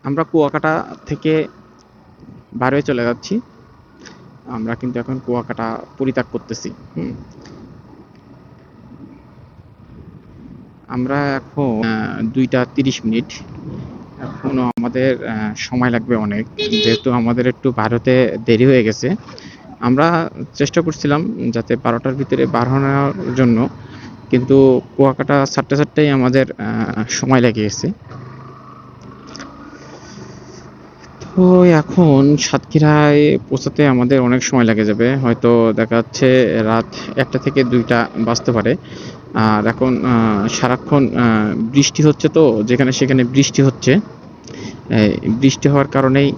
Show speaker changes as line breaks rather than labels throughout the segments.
আমরা কুয়াকাটা থেকে বার হয়ে চলে যাচ্ছি। আমরা কিন্তু এখন কুয়াকাটা পরিত্যাগ করতেছি। আমরা এখন 2টা 30 মিনিট, এখনো আমাদের সময় লাগবে অনেক, যেহেতু আমাদের একটু ভারতে দেরি হয়ে গেছে। আমরা চেষ্টা করছিলাম যাতে 12টার ভিতরে বার হওয়ার জন্য, কিন্তু কুয়াকাটা ছাড়তে ছাড়তেই আমাদের সময় লেগে গেছে। তো এখন সাতক্ষীরায় পৌঁছাতে আমাদের অনেক সময় লেগে যাবে, হয়তো দেখা যাচ্ছে রাত 1টা থেকে 2টা বাজতে পারে। আর এখন সারাক্ষণ বৃষ্টি হচ্ছে, তো যেখানে সেখানে বৃষ্টি হচ্ছে। বৃষ্টি হওয়ার কারণেই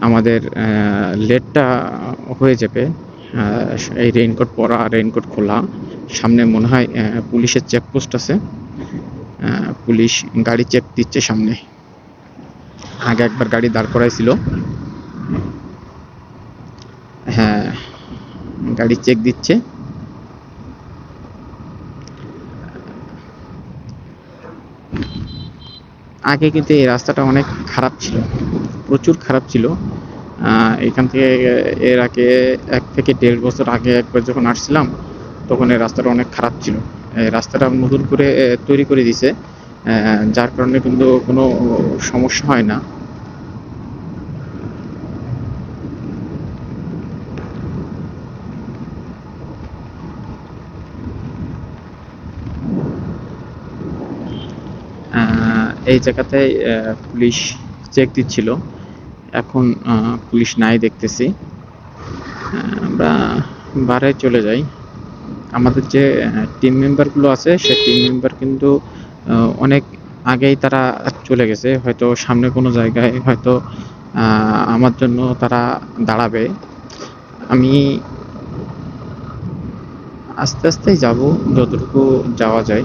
আমাদের লেটটা হয়ে যাবে। এই রেইনকোট পরা, রেইনকোট খোলা, সামনে মনে হয় পুলিশের চেকপোস্ট আছে। পুলিশ গাড়ি চেক দিচ্ছে সামনে। আগে একবার গাড়ি দাঁড় করাইছিল। হ্যাঁ, গাড়ি চেক দিচ্ছে। আগে কিন্তু এই রাস্তাটা অনেক খারাপ ছিল, প্রচুর খারাপ ছিল। এখান থেকে এর আগে 1 থেকে 1.5 বছর আগে একবার যখন আসছিলাম, তখন এই রাস্তাটা অনেক খারাপ ছিল। এই রাস্তাটা নতুন করে তৈরি করে দিছে, যার কারণে কিন্তু কোনো সমস্যা হয় না। এই জায়গাতে পুলিশ চেক দিচ্ছিল, এখন পুলিশ নাই দেখতেছি। আমরা বাড়ায় চলে যাই। আমাদের যে টিম মেম্বারগুলো আছে, সে টিম মেম্বার কিন্তু অনেক আগেই তারা চলে গেছে, হয়তো সামনে কোনো জায়গায় হয়তো আমার জন্য তারা দাঁড়াবে। আমি আস্তে আস্তেই যাব, যতটুকু যাওয়া যায়।